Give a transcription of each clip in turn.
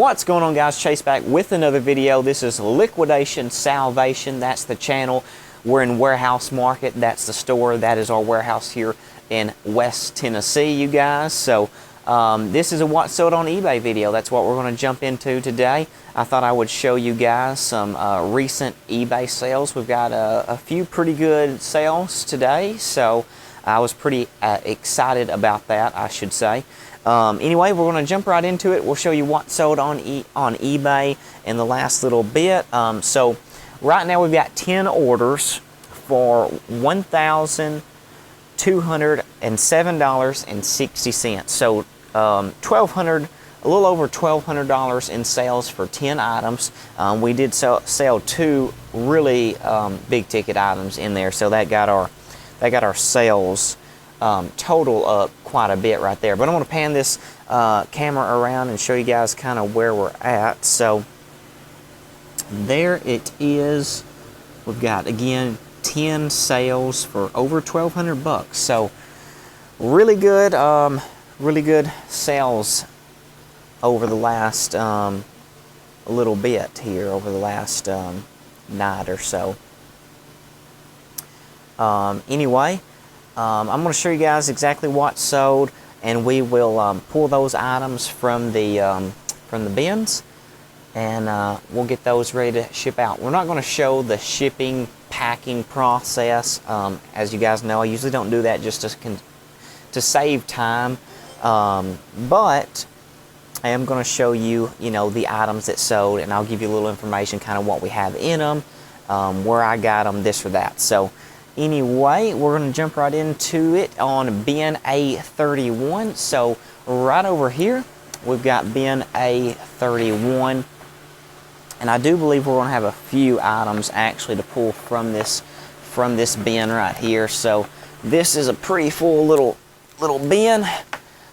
What's going on, guys? Chase back with another video. This is Liquidation Salvation. That's the channel. We're in Warehouse Market. That's the store. That is our warehouse here in West Tennessee, you guys. So this is a what sold on eBay video. That's what we're going to jump into today. I thought I would show you guys some recent eBay sales. We've got a few pretty good sales today, so I was pretty excited about that, I should say. Anyway, we're going to jump right into it. We'll show you what sold on eBay in the last little bit. So right now we've got 10 orders for $1,207.60. So a little over $1,200 in sales for 10 items. We did sell two really big ticket items in there, so that got our sales total up quite a bit right there. But I want to pan this camera around and show you guys kind of where we're at. So there it is. We've got, again, 10 sales for over $1,200. So really good sales over the last little bit here, over the last night or so. Anyway, I'm going to show you guys exactly what sold, and we will pull those items from the bins, and we'll get those ready to ship out. We're not going to show the shipping, packing process. As you guys know, I usually don't do that just to save time, but I am going to show you, the items that sold, and I'll give you a little information, kind of what we have in them, where I got them, this or that. So anyway, we're going to jump right into it on bin A31. So right over here, we've got bin A31. And I do believe we're going to have a few items actually to pull from this bin right here. So this is a pretty full little bin.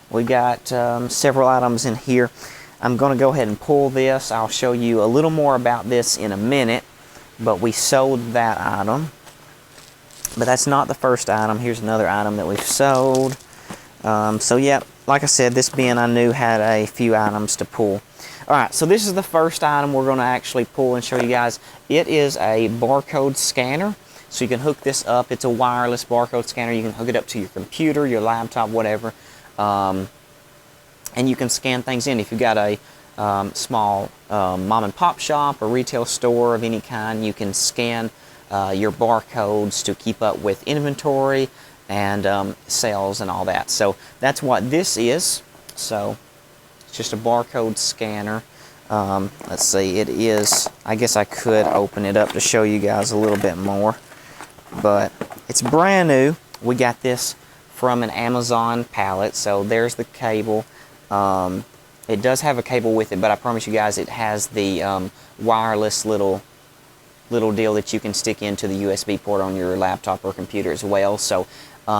We got several items in here. I'm going to go ahead and pull this. I'll show you a little more about this in a minute. But we sold that item. But that's not the first item. Here's another item that we've sold. So yeah, like I said, this bin I knew had a few items to pull. Alright, so this is the first item we're going to actually pull and show you guys. It is a barcode scanner. So you can hook this up. It's a wireless barcode scanner. You can hook it up to your computer, your laptop, whatever. And you can scan things in. If you've got a small mom and pop shop or retail store of any kind, you can scan your barcodes to keep up with inventory and sales and all that. So that's what this is. So it's just a barcode scanner. Let's see, it is, I guess I could open it up to show you guys a little bit more, but it's brand new. We got this from an Amazon pallet. So there's the cable. It does have a cable with it, but I promise you guys it has the wireless little deal that you can stick into the USB port on your laptop or computer as well. So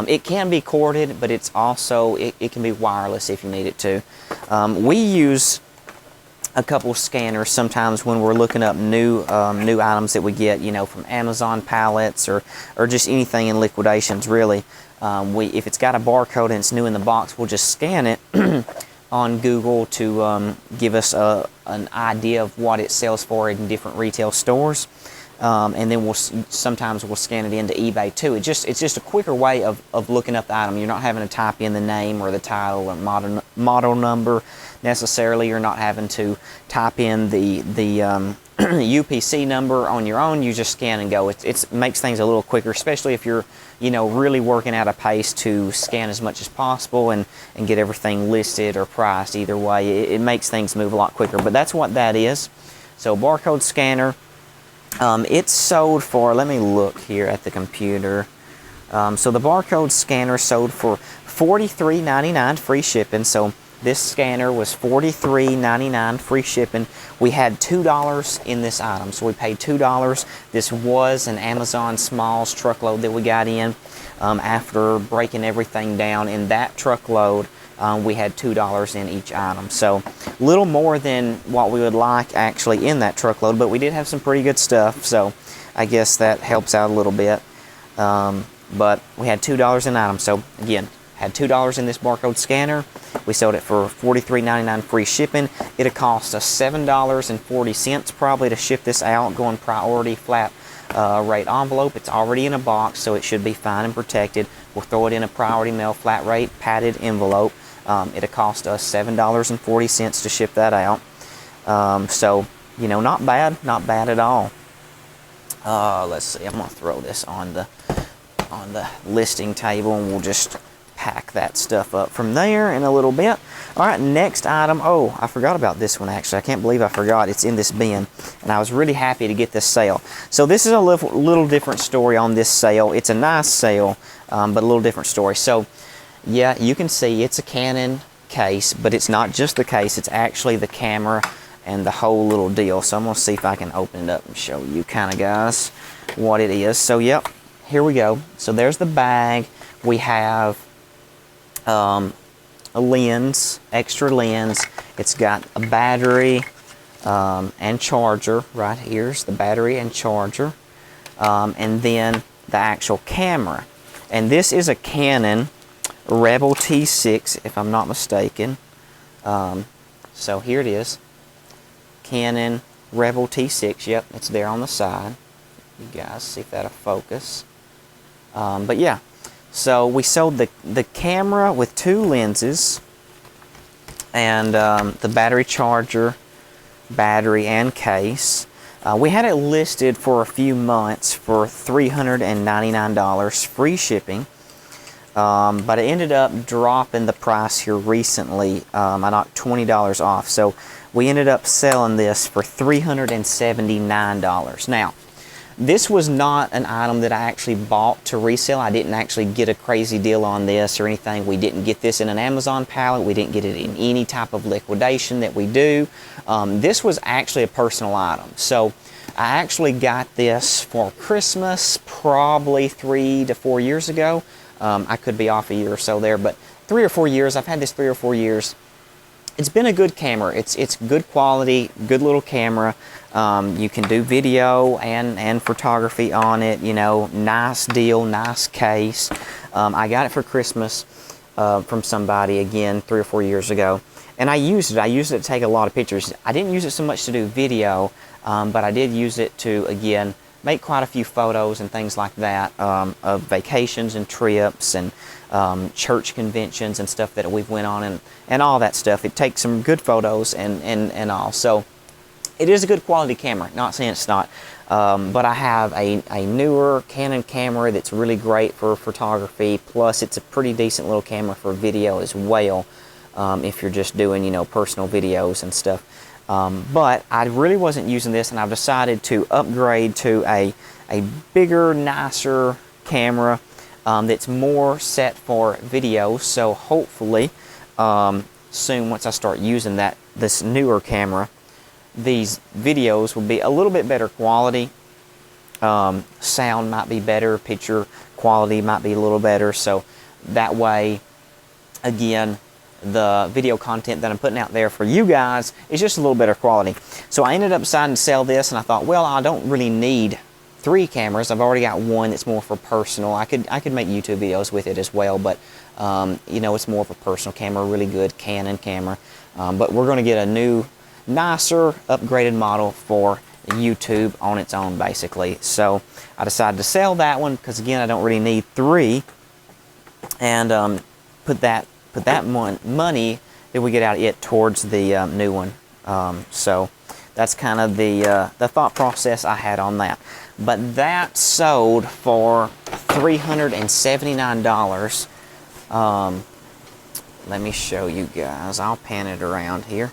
it can be corded, but it's also it can be wireless if you need it to. We use a couple scanners sometimes when we're looking up new items that we get, from Amazon pallets or just anything in liquidations, really. If it's got a barcode and it's new in the box, we'll just scan it on Google to give us an idea of what it sells for in different retail stores. And then sometimes we'll scan it into eBay too. It's just a quicker way of looking up the item. You're not having to type in the name or the title or model number necessarily. You're not having to type in the UPC number on your own. You just scan and go. It makes things a little quicker, especially if you're really working at a pace to scan as much as possible and get everything listed or priced. Either way, it makes things move a lot quicker. But that's what that is. So barcode scanner. It's sold for, let me look here at the computer. So the barcode scanner sold for $43.99 free shipping. So this scanner was $43.99 free shipping. We had $2 in this item, so we paid $2. This was an Amazon Smalls truckload that we got in. After breaking everything down in that truckload, we had $2 in each item. So a little more than what we would like actually in that truckload, but we did have some pretty good stuff, so I guess that helps out a little bit. But we had $2 in items. So again, had $2 in this barcode scanner. We sold it for $43.99 free shipping. It'll cost us $7.40 probably to ship this out, going priority flat rate envelope. It's already in a box, so it should be fine and protected. We'll throw it in a priority mail flat rate padded envelope. It'll cost us $7.40 to ship that out. So, you know, not bad at all. Let's see, I'm gonna throw this on the listing table, and we'll just pack that stuff up from there in a little bit. All right, next item. Oh, I forgot about this one actually. I can't believe I forgot. It's in this bin, and I was really happy to get this sale. So this is a little different story on this sale. It's a nice sale, but a little different story. So yeah, you can see it's a Canon case, but it's not just the case. It's actually the camera and the whole little deal. So I'm gonna see if I can open it up and show you kind of guys what it is. So yep, here we go. So there's the bag. We have a lens, extra lens. It's got a battery and charger. Right here's the battery and charger, and then the actual camera. And this is a Canon Rebel T6, if I'm not mistaken. So here it is, Canon Rebel T6. Yep, it's there on the side. You guys see if that'll focus. But yeah, so we sold the camera with 2 lenses and the battery charger, battery and case. We had it listed for a few months for $399 free shipping, but it ended up dropping the price here recently. I knocked $20 off, so we ended up selling this for $379. Now, this was not an item that I actually bought to resell. I didn't actually get a crazy deal on this or anything. We didn't get this in an Amazon pallet. We didn't get it in any type of liquidation that we do. This was actually a personal item. So I actually got this for Christmas probably 3 to 4 years ago. I could be off a year or so there, but 3 or 4 years. I've had this 3 or 4 years. It's been a good camera. It's good quality, good little camera. You can do video and photography on it. You know, nice deal, nice case. I got it for Christmas from somebody again 3 or 4 years ago, and I used it. I used it to take a lot of pictures. I didn't use it so much to do video, but I did use it to again make quite a few photos and things like that of vacations and trips and church conventions and stuff that we've went on and all that stuff. It takes some good photos and all. So it is a good quality camera, not saying it's not, but I have a newer Canon camera that's really great for photography, plus it's a pretty decent little camera for video as well, if you're just doing, you know, personal videos and stuff. But I really wasn't using this, and I've decided to upgrade to a bigger, nicer camera that's more set for video. So hopefully soon, once I start using this newer camera, these videos will be a little bit better quality. Sound might be better, picture quality might be a little better, so that way again the video content that I'm putting out there for you guys is just a little better quality. So I ended up deciding to sell this, and I thought, well, I don't really need 3 cameras. I've already got one that's more for personal. I could make YouTube videos with it as well, but you know, it's more of a personal camera, really good Canon camera. But we're going to get a new, nicer, upgraded model for YouTube on its own, basically. So I decided to sell that one because, again, I don't really need 3, and put that money that we get out of it towards the new one. So that's kind of the thought process I had on that. But that sold for $379. Let me show you guys. I'll pan it around here.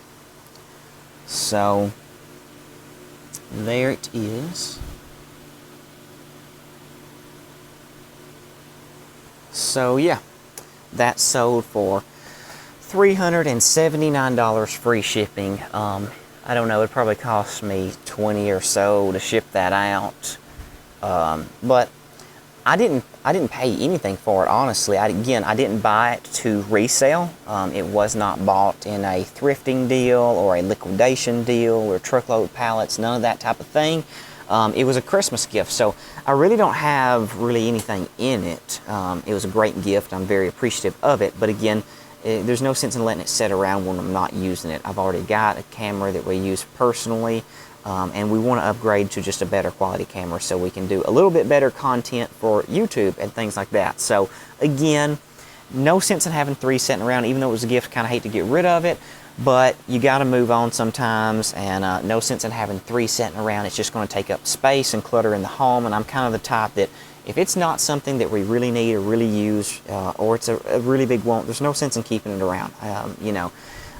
So there it is. So yeah, that sold for $379 free shipping. I don't know, it probably cost me $20 or so to ship that out. But I didn't pay anything for it, honestly. I didn't buy it to resell. It was not bought in a thrifting deal or a liquidation deal or truckload pallets, none of that type of thing. It was a Christmas gift, so I really don't have really anything in it. It was a great gift. I'm very appreciative of it, but again, there's no sense in letting it sit around when I'm not using it. I've already got a camera that we use personally, and we want to upgrade to just a better quality camera so we can do a little bit better content for YouTube and things like that. So again, no sense in having 3 sitting around. Even though it was a gift, kind of hate to get rid of it, but you got to move on sometimes, and no sense in having 3 sitting around. It's just going to take up space and clutter in the home, and I'm kind of the type that if it's not something that we really need or really use, or it's a really big want, there's no sense in keeping it around. You know,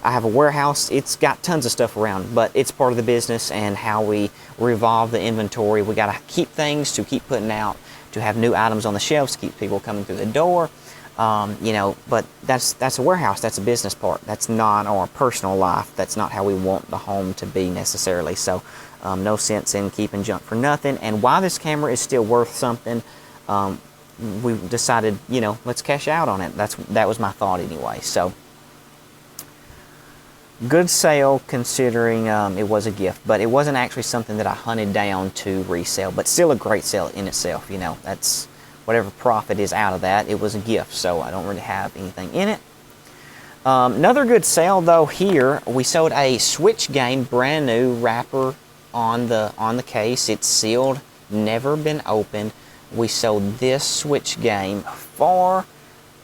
I have a warehouse. It's got tons of stuff around, but it's part of the business and how we revolve the inventory. We got to keep things to keep putting out, to have new items on the shelves, to keep people coming through the door. You know, but that's a warehouse. That's a business part. That's not our personal life. That's not how we want the home to be necessarily. So no sense in keeping junk for nothing. And while this camera is still worth something, we decided, you know, let's cash out on it. That was my thought anyway. So good sale considering it was a gift, but it wasn't actually something that I hunted down to resell, but still a great sale in itself. You know, that's whatever profit is out of that. It was a gift, so I don't really have anything in it. Another good sale though here, we sold a Switch game, brand new wrapper on the case. It's sealed, never been opened. We sold this Switch game for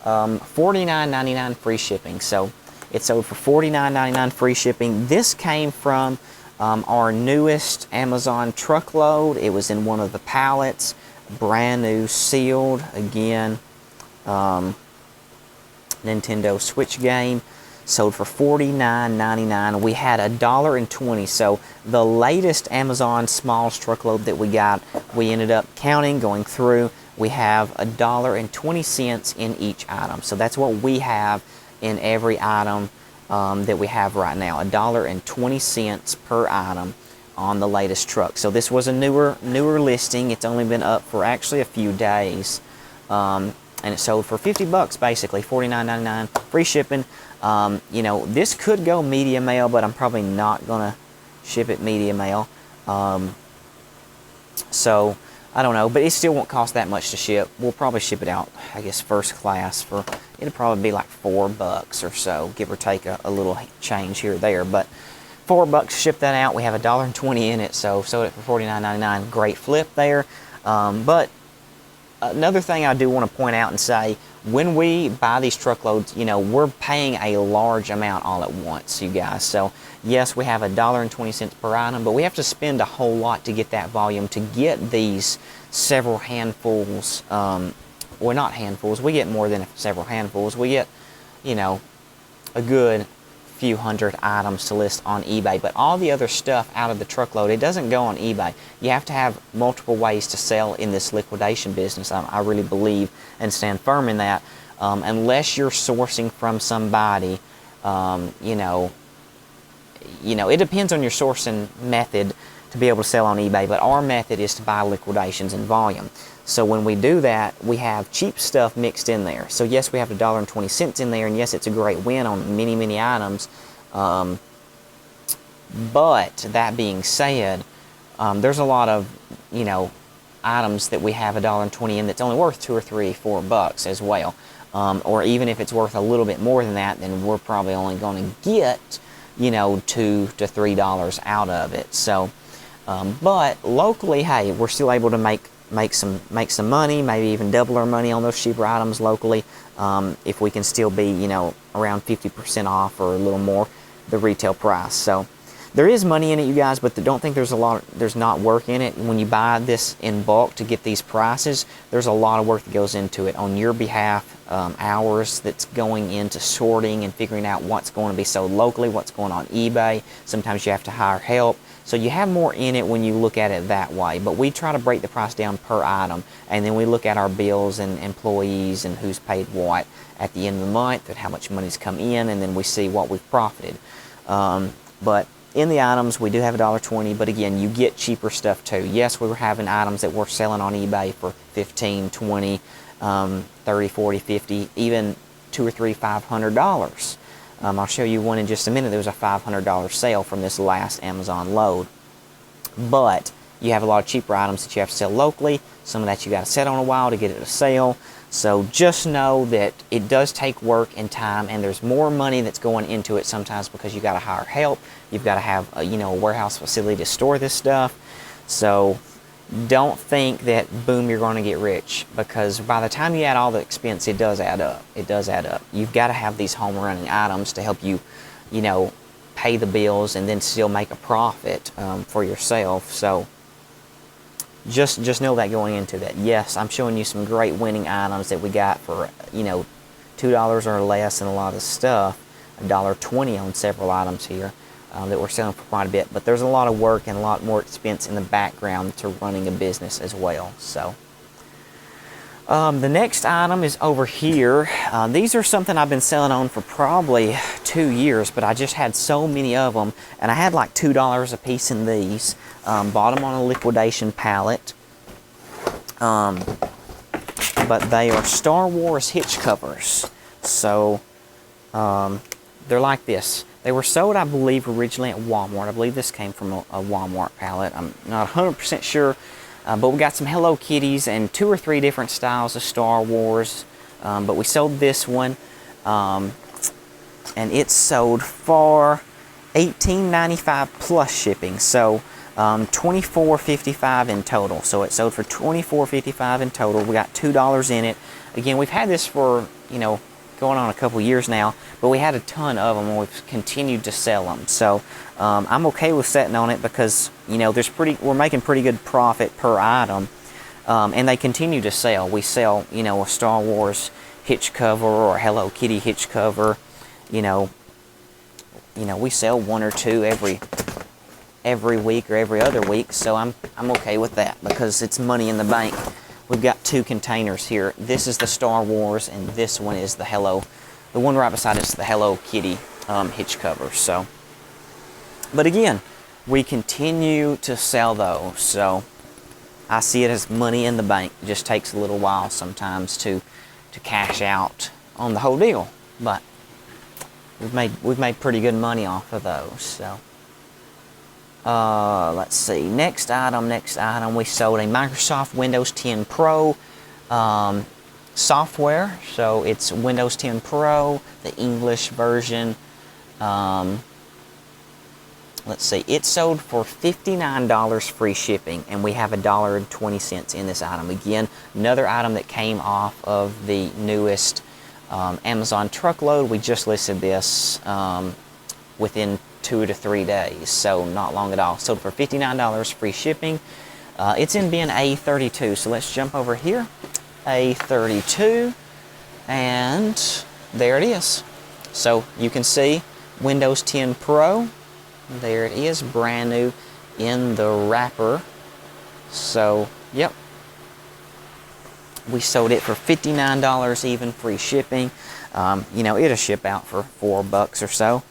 $49.99 free shipping. So it sold for $49.99 free shipping. This came from our newest Amazon truckload. It was in one of the pallets, brand new, sealed. Again, Nintendo Switch game, sold for $49.99. We had $1.20. So the latest Amazon Smalls truckload that we got, we ended up counting, going through. We have $1.20 in each item. So that's what we have in every item that we have right now. $1.20 per item on the latest truck. So this was a newer listing. It's only been up for actually a few days. And it sold for $50 basically, $49.99, free shipping. You know, this could go media mail, but I'm probably not gonna ship it media mail. So I don't know, but it still won't cost that much to ship. We'll probably ship it out, I guess, first class for, it'll probably be like $4 or so, give or take a little change here or there. But $4 to ship that out. We have $1.20 in it, so sold it for $49.99. Great flip there. But another thing I do want to point out and say, when we buy these truckloads, you know, we're paying a large amount all at once, you guys. So yes, we have $1.20 per item, but we have to spend a whole lot to get that volume, to get these several handfuls. Well, not handfuls. We get more than several handfuls. We get, you know, a good few hundred items to list on eBay, but all the other stuff out of the truckload, it doesn't go on eBay. You have to have multiple ways to sell in this liquidation business. I really believe and stand firm in that. Unless you're sourcing from somebody, you know, it depends on your sourcing method to be able to sell on eBay, but our method is to buy liquidations in volume. So when we do that, we have cheap stuff mixed in there. So yes, we have $1.20 in there, and yes, it's a great win on many, many items. But that being said, there's a lot of, you know, items that we have $1.20 in that's only worth $2 or $3, $4 as well. Or even if it's worth a little bit more than that, then we're probably only going to get, you know, $2 to $3 out of it. So, but locally, hey, we're still able to make some money, maybe even double our money on those cheaper items locally, if we can still be, you know, around 50% off or a little more the retail price. So there is money in it, you guys, but don't think there's not work in it. When you buy this in bulk to get these prices, there's a lot of work that goes into it on your behalf, hours that's going into sorting and figuring out what's going to be sold locally, what's going on eBay. Sometimes you have to hire help. So you have more in it when you look at it that way. But we try to break the price down per item, and then we look at our bills and employees and who's paid what at the end of the month and how much money's come in, and then we see what we've profited. But in the items, we do have $1.20, but again, you get cheaper stuff too. Yes, we were having items that we're selling on eBay for $15, $20, $30, $40, $50, even $2 or $3, $500. I'll show you one in just a minute. There was a $500 sale from this last Amazon load. But You have a lot of cheaper items that you have to sell locally. Some of that you got to set on a while to get it to sell. So just know that it does take work and time, and there's more money that's going into it sometimes because you got to hire help. You've got to have a, a warehouse facility to store this stuff. So don't think that boom, you're going to get rich, because by the time you add all the expense, it does add up. It does add up. You've got to have these home running items to help you, pay the bills and then still make a profit for yourself. So just know that going into that. Yes, I'm showing you some great winning items that we got for, $2 or less in a lot of stuff, $1.20 on several items here that we're selling for quite a bit. But there's a lot of work and a lot more expense in the background to running a business as well. So the next item is over here. These are something I've been selling on for probably 2 years, but I just had so many of them, and I had like $2 a piece in these. Bought them on a liquidation pallet. But they are Star Wars hitch covers. So they're like this. They were sold, I believe, originally at Walmart. I believe this came from a Walmart pallet. I'm not 100% sure. But we got some Hello Kitties and 2 or 3 different styles of Star Wars. But we sold this one. And it sold for $18.95 plus shipping. So $24.55 in total. So it sold for $24.55 in total. We got $2 in it. Again, we've had this for, going on a couple years now, but we had a ton of them and we've continued to sell them. So I'm okay with setting on it because, we're making pretty good profit per item. And they continue to sell. We sell, a Star Wars hitch cover or Hello Kitty hitch cover. We sell 1 or 2 every week or every other week, so I'm okay with that because it's money in the bank. We've got 2 containers here. This is the Star Wars, and this one is the one right beside it's the Hello Kitty hitch cover. So, but again, we continue to sell those, so I see it as money in the bank. It just takes a little while sometimes to cash out on the whole deal, but we've made pretty good money off of those. So let's see, next item, we sold a Microsoft Windows 10 Pro software. So it's Windows 10 Pro, the English version. Let's see, it sold for $59 free shipping, and we have $1.20 in this item. Again, another item that came off of the newest Amazon truckload. We just listed this within 2 to 3 days, so not long at all. Sold for $59 free shipping. It's in bin A32, so let's jump over here. A32, and there it is. So you can see Windows 10 Pro. There it is, brand new in the wrapper. So, yep. We sold it for $59 even, free shipping. It'll ship out for $4 or so.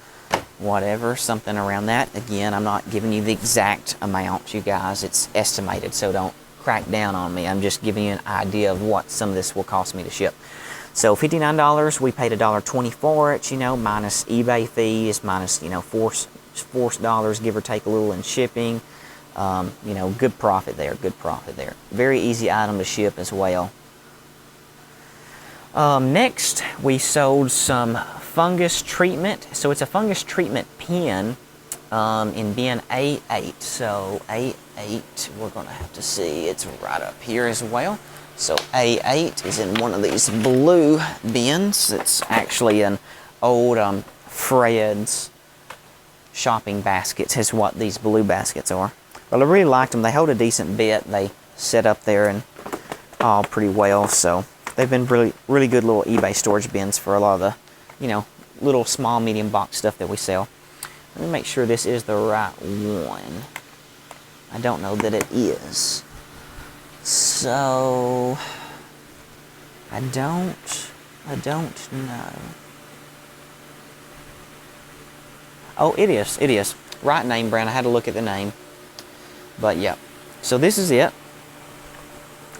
Whatever, something around that. Again, I'm not giving you the exact amount, you guys. It's estimated, so don't crack down on me. I'm just giving you an idea of what some of this will cost me to ship. So $59, we paid $1.20 for it, minus eBay fees, minus, $4, give or take a little in shipping. Good profit there, Very easy item to ship as well. Next, we sold some fungus treatment. So it's a fungus treatment pen in bin A8. So A8, we're going to have to see, it's right up here as well. So A8 is in one of these blue bins. It's actually an old Fred's shopping baskets is what these blue baskets are. Well, I really liked them. They hold a decent bit. They sit up there and all pretty well. So they've been really good little eBay storage bins for a lot of the, little small, medium box stuff that we sell. Let me make sure this is the right one. I don't know that it is. So I don't know. Oh, it is. Right name brand. I had to look at the name. But yeah. So this is it.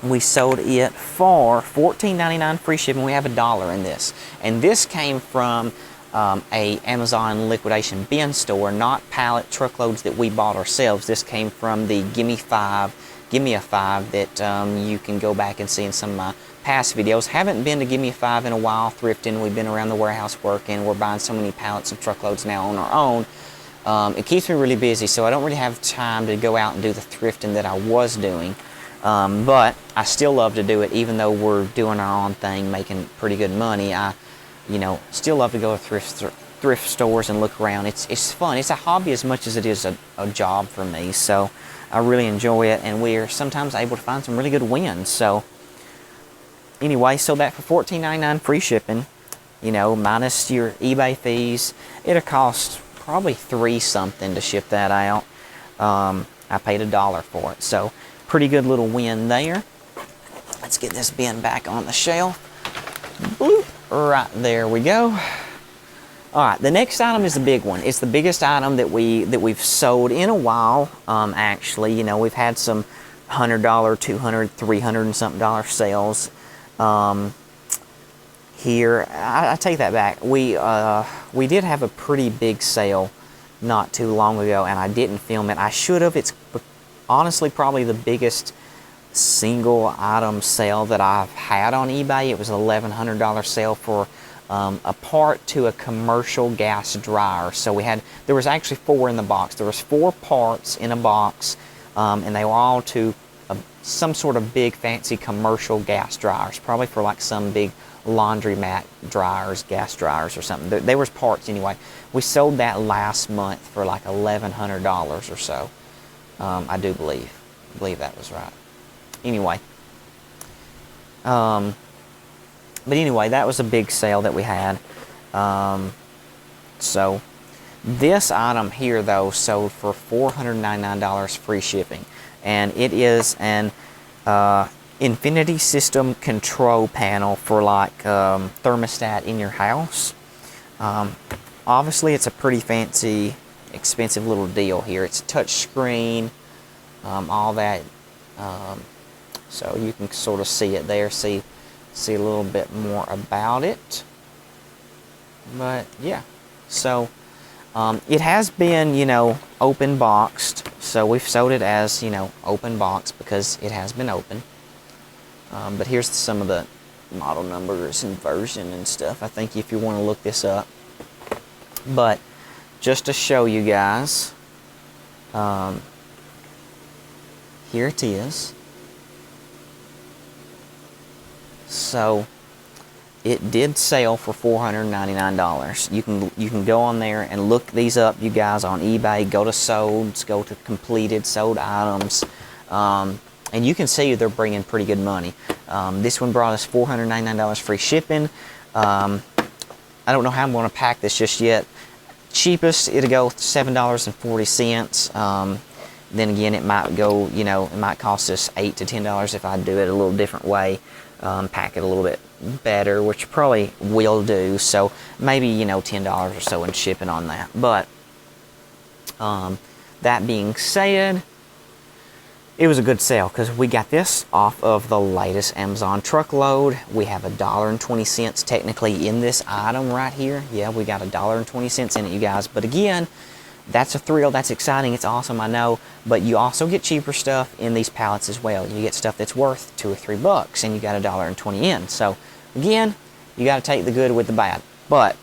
We sold it for $14.99 free shipping. We have $1 in this. And this came from a Amazon liquidation bin store, not pallet truckloads that we bought ourselves. This came from the Give Me a Five that you can go back and see in some of my past videos. Haven't been to Give Me a Five in a while thrifting. We've been around the warehouse working. We're buying so many pallets and truckloads now on our own. It keeps me really busy, so I don't really have time to go out and do the thrifting that I was doing. But I still love to do it, even though we're doing our own thing, making pretty good money. I still love to go to thrift stores and look around. It's fun. It's a hobby as much as it is a job for me. So I really enjoy it, and we're sometimes able to find some really good wins. So anyway, sold that for $14.99 free shipping. Minus your eBay fees, it'll cost probably $3 something to ship that out. I paid $1 for it, so pretty good little win there. Let's get this bin back on the shelf. Bloop. Right, there we go. Alright, the next item is the big one. It's the biggest item that we've sold in a while. Actually, we've had some $100, $200, $300 and something sales. Here, I take that back. We did have a pretty big sale not too long ago, and I didn't film it. I should have. It's honestly probably the biggest single item sale that I've had on eBay. It was an $1,100 sale for a part to a commercial gas dryer. So there was actually 4 in the box. There was 4 parts in a box, and they were all to some sort of big fancy commercial gas dryers, probably for like some big laundromat dryers, gas dryers or something. There was parts anyway. We sold that last month for like $1,100 or so. I do believe that was right. Anyway, but anyway, that was a big sale that we had. So this item here though sold for $499 free shipping, and it is an infinity system control panel for like thermostat in your house. Obviously it's a pretty fancy, expensive little deal here. It's a touch screen, all that. So you can sort of see it there, see a little bit more about it. But yeah, so it has been, open boxed. So we've sold it as, open box because it has been open. But here's some of the model numbers and version and stuff, I think, if you want to look this up. But just to show you guys, here it is. So it did sell for $499. You can go on there and look these up, you guys, on eBay. Go to solds, go to completed sold items, and you can see they're bringing pretty good money. This one brought us $499 free shipping. I don't know how I'm going to pack this just yet. Cheapest, it'll go $7.40. Then again, it might go, it might cost us $8 to $10 if I do it a little different way, pack it a little bit better, which probably will do. So maybe, $10 or so in shipping on that. But that being said, it was a good sale because we got this off of the latest Amazon truckload. We have $1.20 technically in this item right here. Yeah, we got $1.20 in it, you guys. But again, that's a thrill. That's exciting. It's awesome, I know. But you also get cheaper stuff in these pallets as well. You get stuff that's worth $2 or $3, and you got $1.20 in. So again, you got to take the good with the bad. But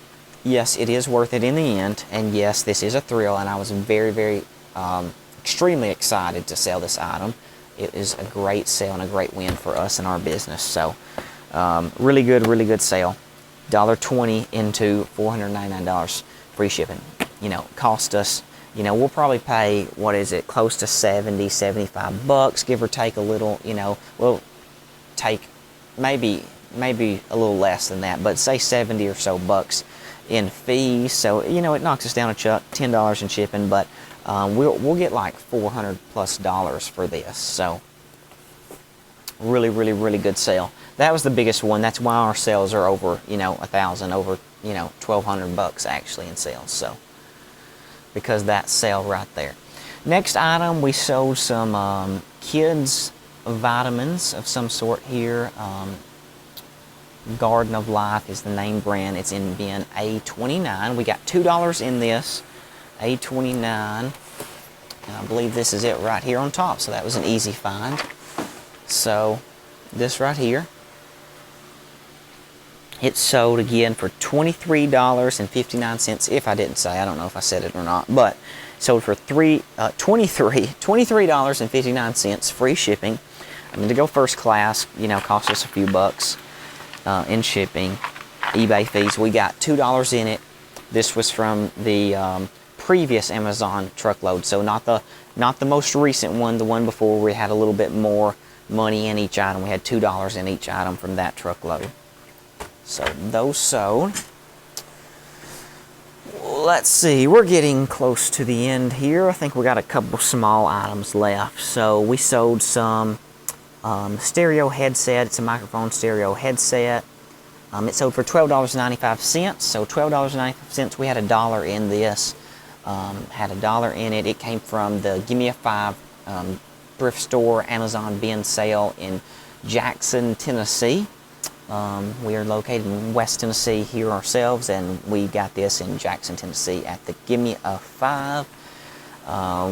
yes, it is worth it in the end. And yes, this is a thrill, and I was very, very extremely excited to sell this item. It is a great sale and a great win for us and our business. So really good sale. $1.20 into $499 free shipping. Cost us, we'll probably pay, what is it, close to $70, $75, give or take a little. We'll take maybe a little less than that, but say 70 or so bucks in fees. So it knocks us down a chuck, $10 in shipping, but we'll get like $400+ for this. So really good sale. That was the biggest one. That's why our sales are over, $1,000, over, $1,200 actually in sales. So because that sale right there. Next item, we sold some kids vitamins of some sort here. Garden of Life is the name brand. It's in bin A29. We got $2 in this, A29. And I believe this is it right here on top, so that was an easy find. So this right here, it sold again for $23.59. If I didn't say, I don't know if I said it or not, but sold for $23.59 free shipping. I mean, to go first class, you know, cost us a few bucks in shipping, eBay fees. We got $2 in it. This was from the previous Amazon truckload, so not the most recent one, the one before we had a little bit more money in each item. We had $2 in each item from that truckload. So those sold. Let's see, we're getting close to the end here. I think we got a couple small items left. So we sold some stereo headset. It's a microphone stereo headset. It sold for $12.95. So $12.95. We had $1 in this. Had $1 in it. It came from the Gimme a 5 thrift store Amazon bin sale in Jackson, Tennessee. We are located in West Tennessee here ourselves, and we got this in Jackson, Tennessee at the Gimme a 5.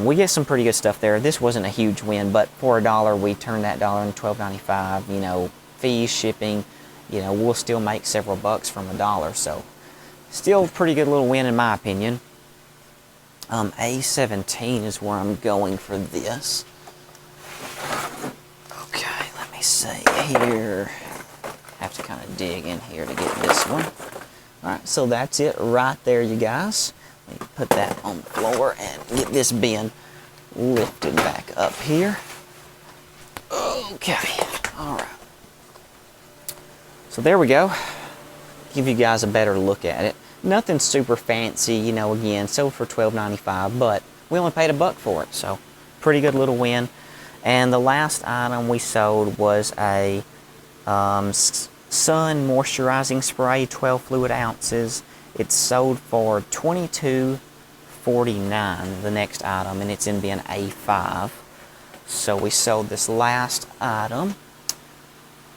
We get some pretty good stuff there. This wasn't a huge win, but for $1, we turned that dollar into $12.95. You know, fees, shipping, you know, we'll still make several bucks from $1. So still a pretty good little win in my opinion. A17 is where I'm going for this. Okay, let me see here. Have to kind of dig in here to get this one. Alright, so that's it right there, you guys. Let me put that on the floor and get this bin lifted back up here. Okay, alright. So there we go. Give you guys a better look at it. Nothing super fancy, you know, again, sold for $12.95, but we only paid $1 for it, so pretty good little win. And the last item we sold was a Sun moisturizing spray, 12 fluid ounces. It's sold for $22.49, the next item, and it's in bin A5. So we sold this last item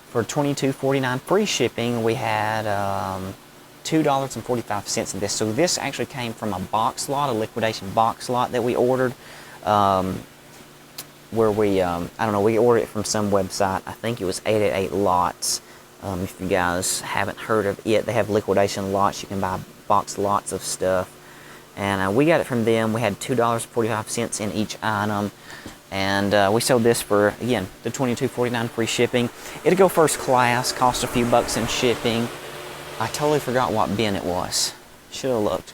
for $22.49 free shipping. We had $2.45 in this. So this actually came from a box lot, a liquidation box lot that we ordered. Where we, I don't know, we ordered it from some website. I think it was 888 Lots. If you guys haven't heard of it, they have liquidation lots. You can buy box lots of stuff. And we got it from them. We had $2.45 in each item. And we sold this for, again, the $22.49 free shipping. It'll go first class, cost a few bucks in shipping. I totally forgot what bin it was. Should have looked.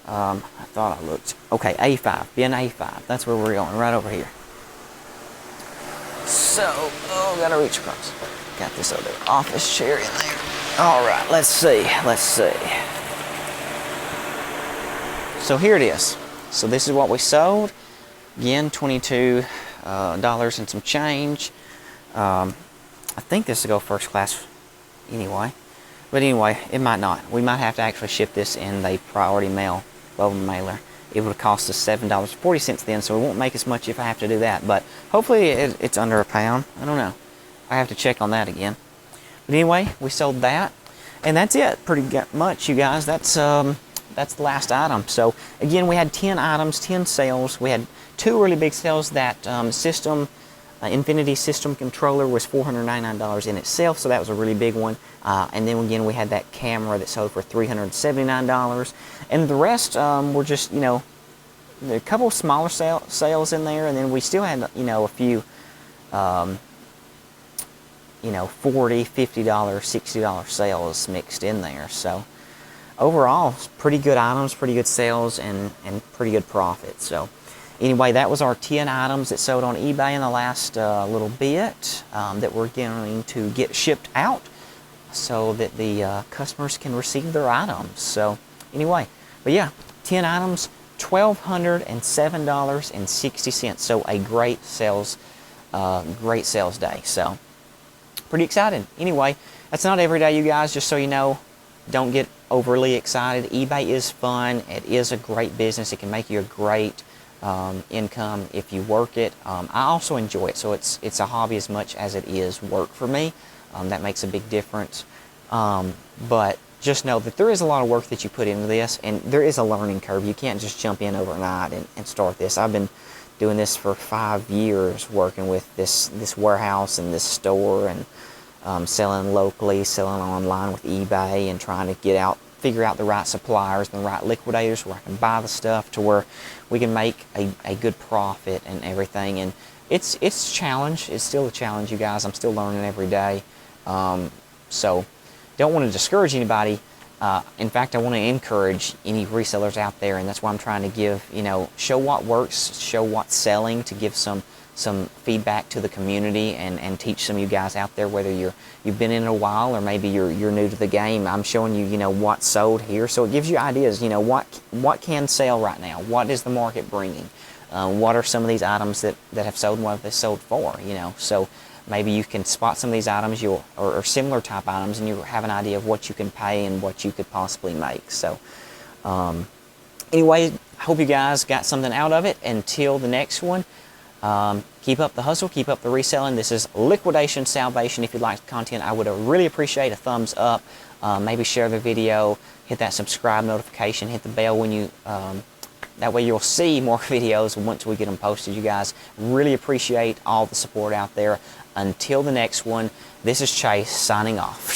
I thought I looked. Okay, A5, bin A5. That's where we're going, right over here. So, oh, gotta reach across. Got this other office chair in there. All right, let's see. So here it is. So this is what we sold. Again, $22 and some change. I think this will go first class anyway. But anyway, it might not. We might have to actually ship this in the priority mail, mailer. It would cost us $7.40 then, so it won't make as much if I have to do that. But hopefully it's under £1. I don't know. I have to check on that again. But anyway, we sold that, and that's it. Pretty much, you guys. That's the last item. So again, we had 10 items, 10 sales. We had 2 really big sales. That Infinity system controller was $499 in itself, so that was a really big one. And then again, we had that camera that sold for $379, and the rest were just, you know, a couple of smaller sales in there, and then we still had, you know, a few, you know, $40, $50, $60 sales mixed in there. So overall, pretty good items, pretty good sales, and pretty good profit. So anyway, that was our 10 items that sold on eBay in the last little bit that we're going to get shipped out so that the customers can receive their items. So anyway, but yeah, 10 items, $1,207.60. So a great sales day. So pretty excited. Anyway, that's not every day, you guys, just so you know. Don't get overly excited. eBay is fun. It is a great business. It can make you a great income if you work it. I also enjoy it, so it's a hobby as much as it is work for me. That makes a big difference. But just know that there is a lot of work that you put into this, and there is a learning curve. You can't just jump in overnight and start this. I've been doing this for 5 years, working with this warehouse and this store, and selling locally, selling online with eBay, and trying to figure out the right suppliers and the right liquidators where I can buy the stuff to where we can make a good profit and everything. And it's a challenge. It's still a challenge, you guys. I'm still learning every day. So don't want to discourage anybody. In fact, I want to encourage any resellers out there, and that's why I'm trying to give, show what works, show what's selling, to give some feedback to the community, and teach some of you guys out there, whether you've been in it a while or maybe you're new to the game. I'm showing you, what's sold here, so it gives you ideas. What can sell right now? What is the market bringing? What are some of these items that have sold, and what have they sold for? So maybe you can spot some of these items, or similar type items, and you have an idea of what you can pay and what you could possibly make. So anyway, I hope you guys got something out of it. Until the next one, keep up the hustle, keep up the reselling. This is Liquidation Salvation. If you like the content, I would really appreciate a thumbs up. Maybe share the video, hit that subscribe notification, hit the bell when you that way you'll see more videos once we get them posted. You guys, really appreciate all the support out there. Until the next one, this is Chase signing off.